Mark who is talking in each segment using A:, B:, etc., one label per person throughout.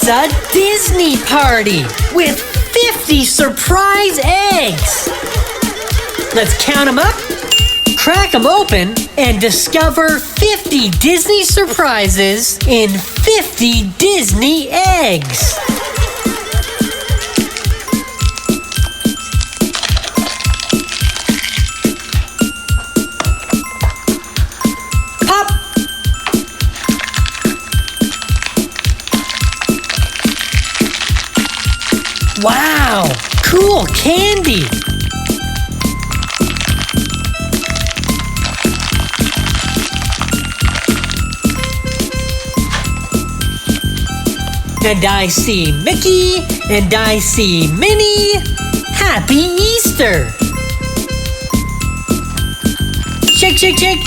A: It's a Disney party with 50 surprise eggs. Let's count them up, crack them open, and discover 50 Disney surprises in 50 Disney eggs. Pop! Wow, cool candy! And I see Mickey, and I see Minnie. Happy Easter! Shake, shake, shake!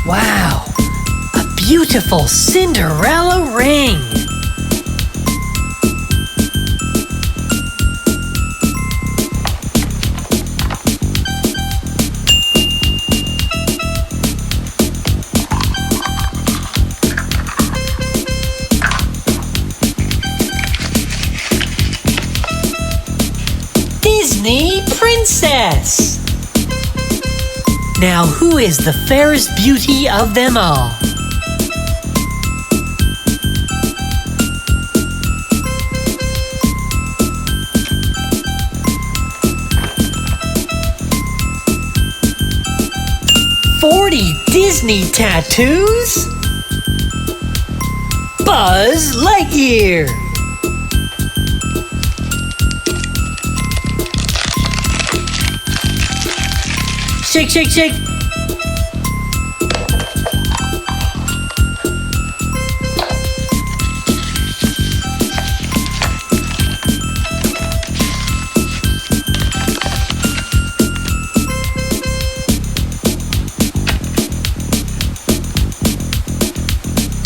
A: Wow, a beautiful Cinderella ring! Disney Princess! Now, who is the fairest beauty of them all? Disney tattoos? Buzz Lightyear! Shake, shake, shake!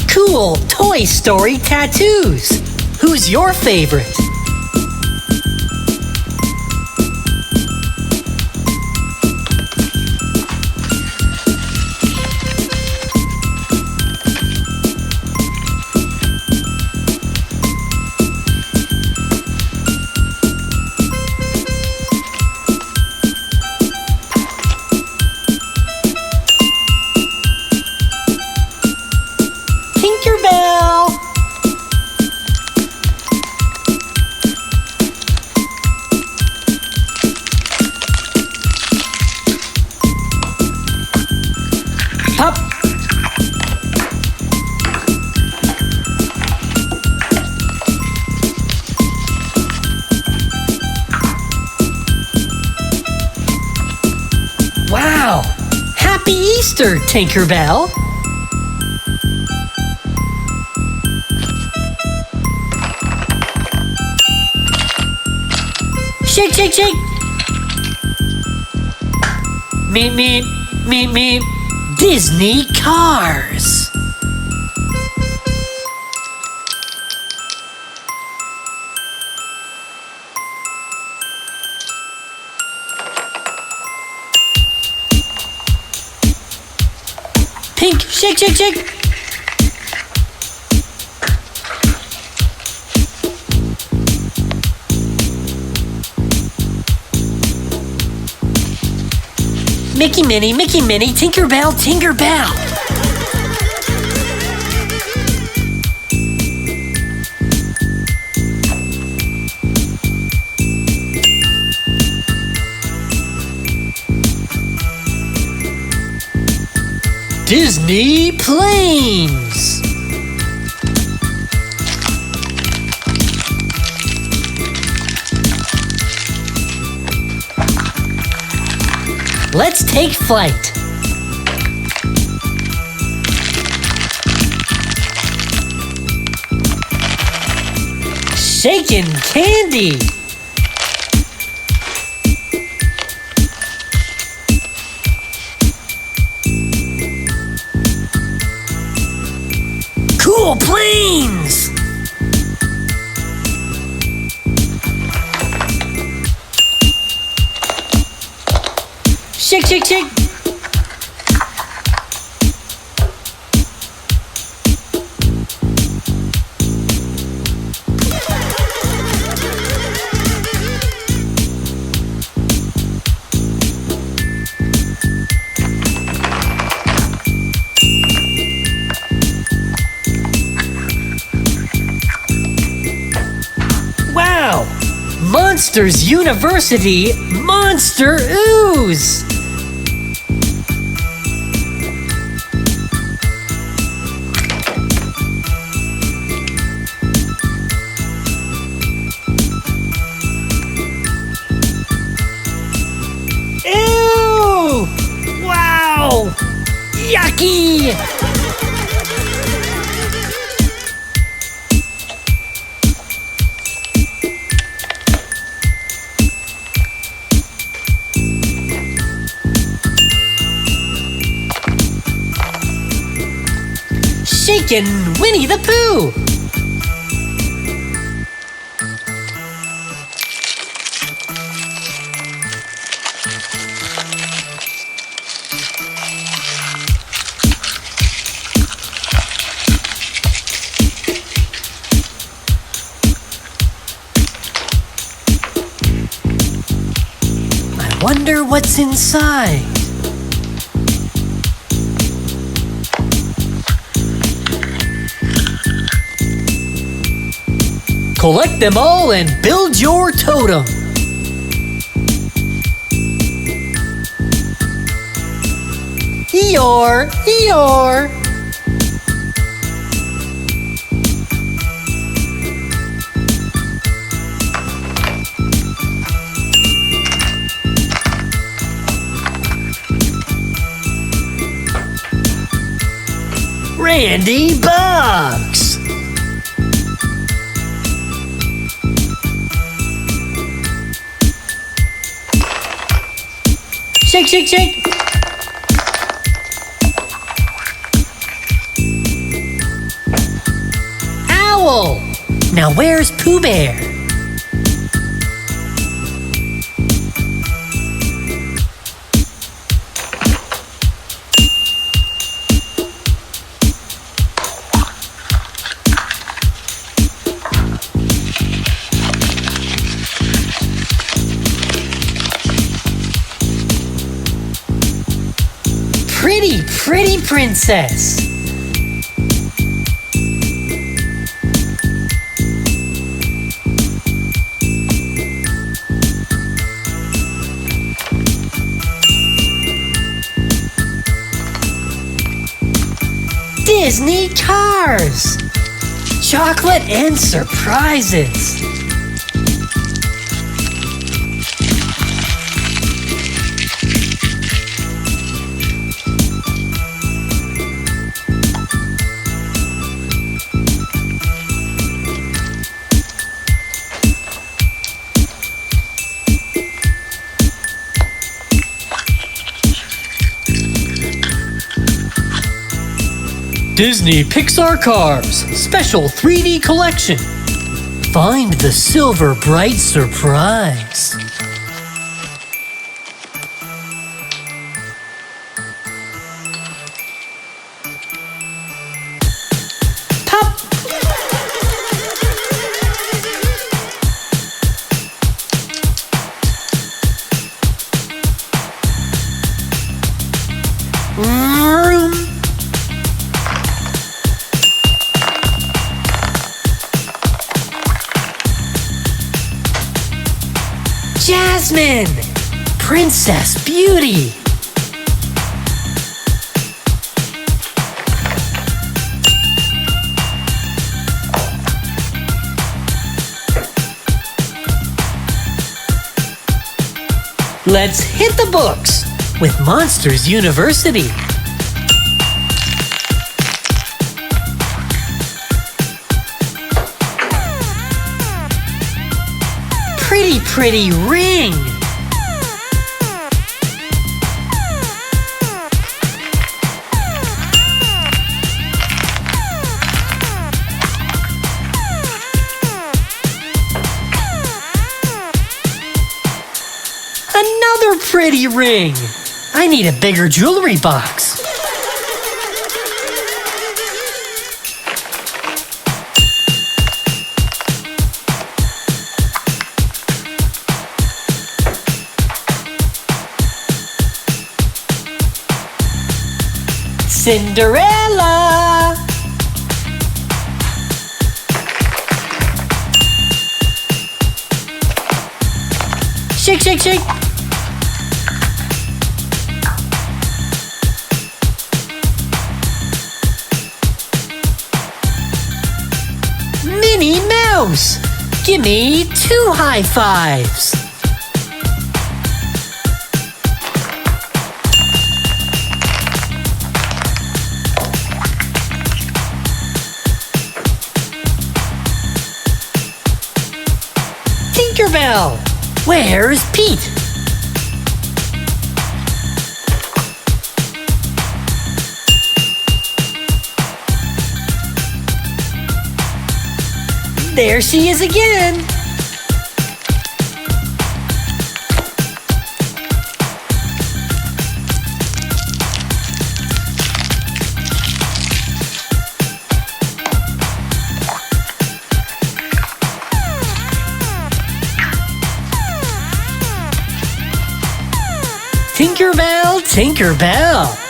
A: Cool Toy Story tattoos! Who's your favorite? Pop! Wow! Happy Easter, Tinkerbell! Shake, shake, shake! Meep, meep, meep, meep. Disney cars! Pink, shake, shake, shake! Mickey, Minnie, Tinkerbell, Tinkerbell! Disney planes! Let's take flight. Shakin' candy. Cool planes. Shake, shake, shake. Monsters University Monster Ooze. Ew! Wow! Yucky! Shakin' Winnie the Pooh! I wonder what's inside. Collect them all and build your totem. Eeyore, Eeyore. Randy Bugs. Shake, shake, shake. Owl. Now where's Pooh Bear? Pretty, pretty princess. Disney cars. Chocolate and surprises. Disney Pixar Cars Special 3D Collection. Find the silver bright surprise. Pop! Jasmine! Princess Beauty! Let's hit the books with Monsters University. Pretty, pretty ring. Another pretty ring. I need a bigger jewelry box. Cinderella! Shake, shake, shake. Minnie Mouse, give me 2 high fives. Tinkerbell, where's Pete? There she is again. Tinkerbell, Tinkerbell.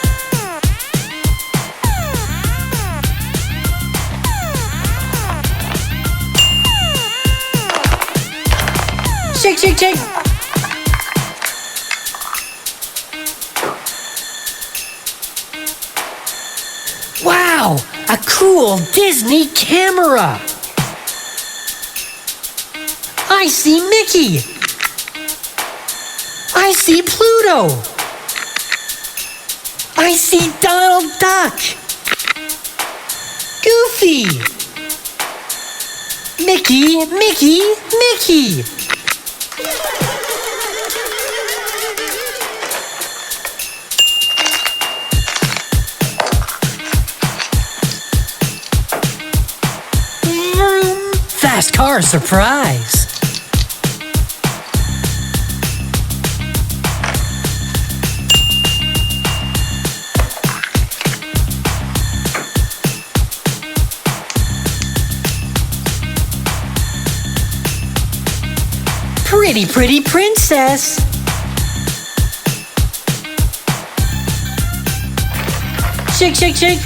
A: Shake, shake, shake. Wow, a cool Disney camera. I see Mickey. I see Pluto. I see Donald Duck. Goofy. Mickey, Mickey, Mickey. Fast car surprise. Pretty, pretty princess. Shake, shake, shake.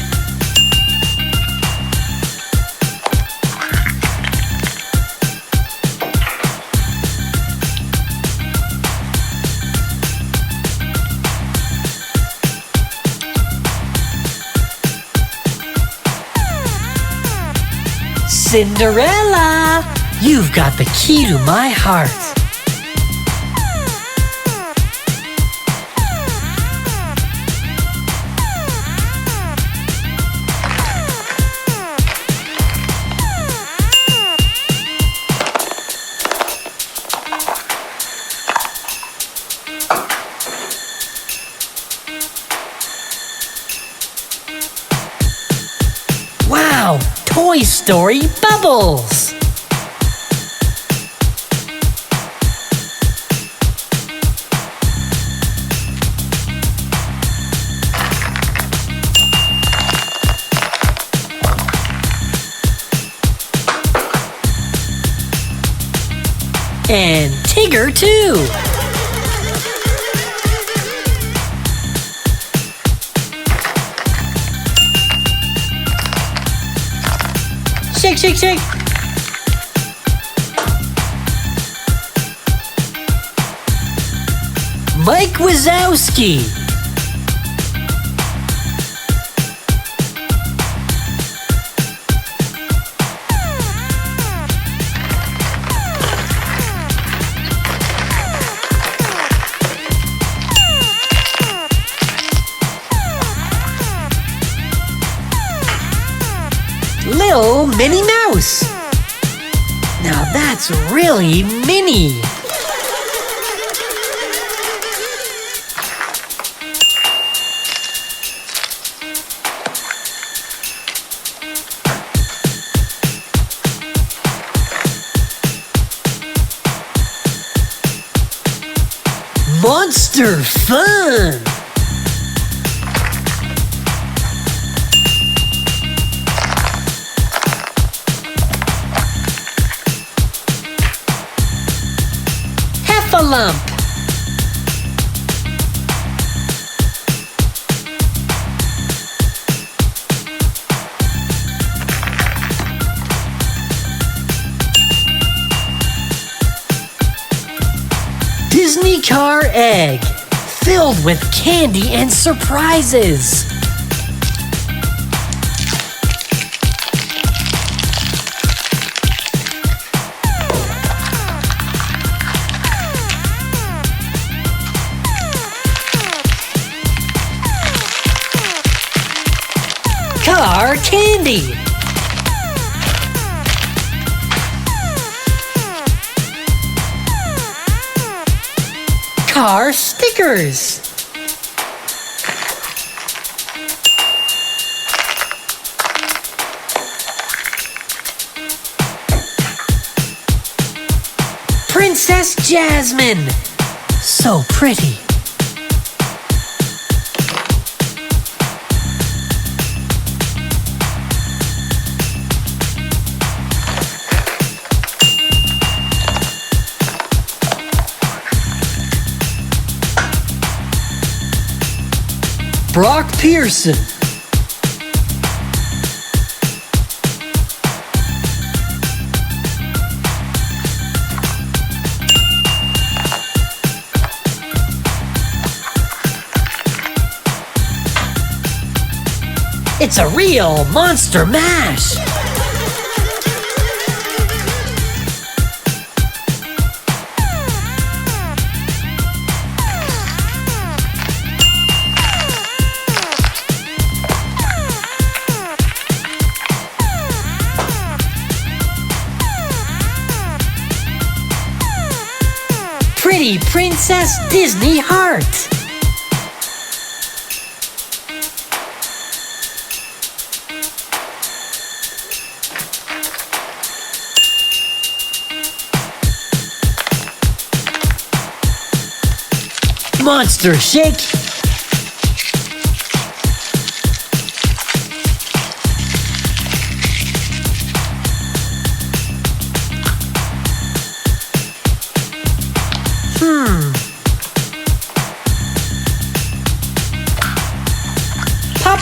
A: Cinderella, you've got the key to my heart. Wow, Toy Story Bubbles! And Tigger too! Shake, shake, shake! Mike Wazowski! Little Minnie Mouse. Now that's really Minnie. Monster fun. Lump. Disney car egg, filled with candy and surprises. Car candy. Car stickers. Princess Jasmine. So pretty. Brock Pearson. It's a real Monster Mash. Pretty Princess Disney Heart. Monster Shake. Pop.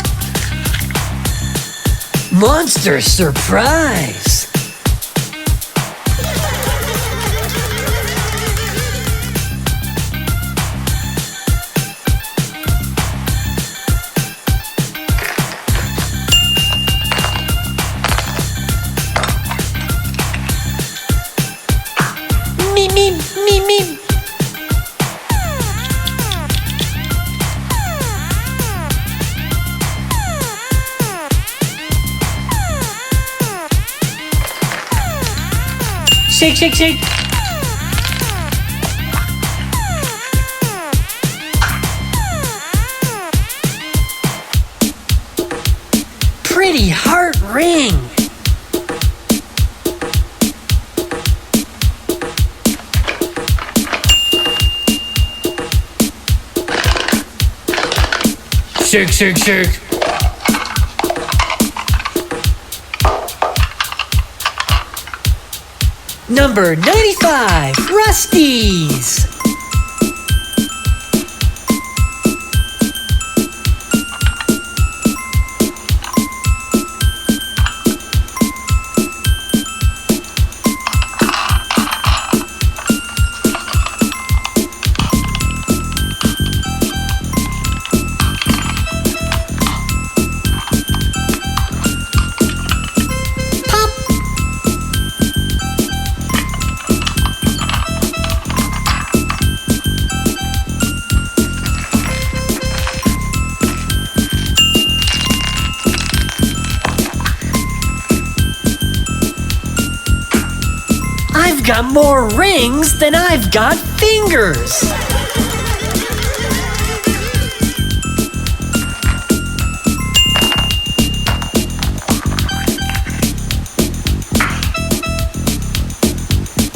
A: Monster Surprise. Me. Shake. Pretty heart ring. Shake. Number 95, Rusty's. I've got more rings than I've got fingers.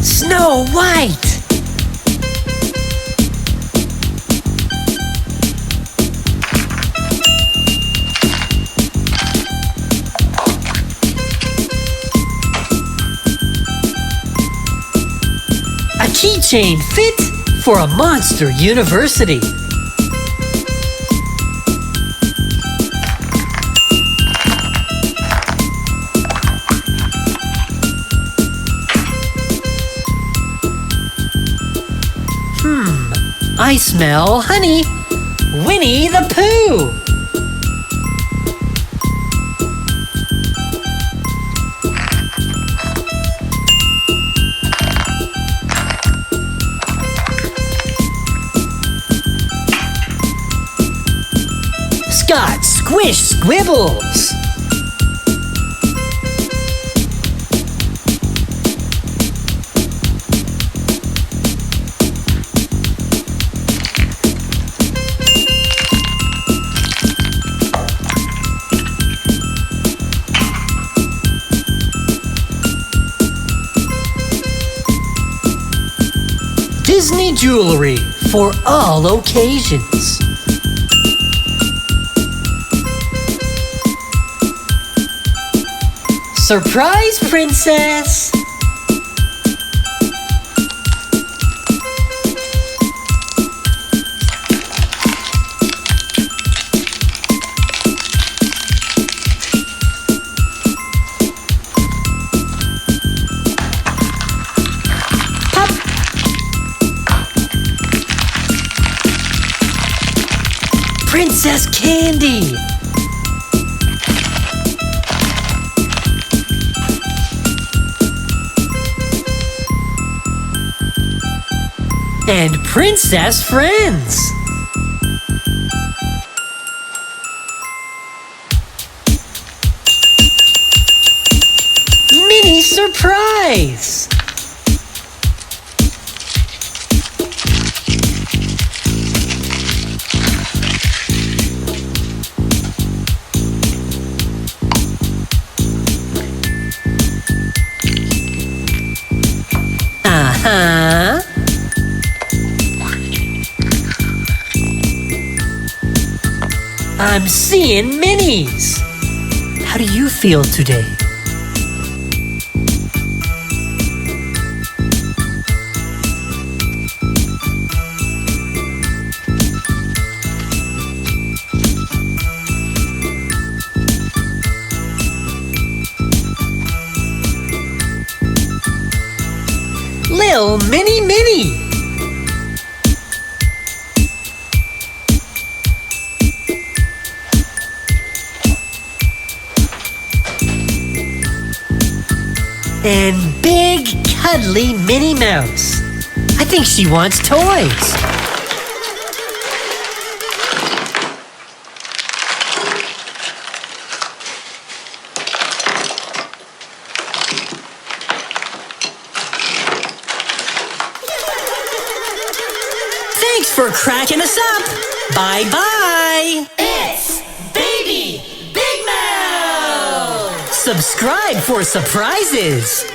A: Snow White. A keychain fit for a monster university. I smell honey. Winnie the Pooh. Scott Squish Squibbles. Disney jewelry for all occasions. Surprise, Princess! Pop! Princess Candy! And Princess Friends! Mini surprise! Uh-huh. I'm seeing minis. How do you feel today? Lil Minnie. And big, cuddly Minnie Mouse. I think she wants toys. Thanks for cracking us up. Bye-bye.
B: It's Baby Big Mouth!
A: Subscribe for surprises.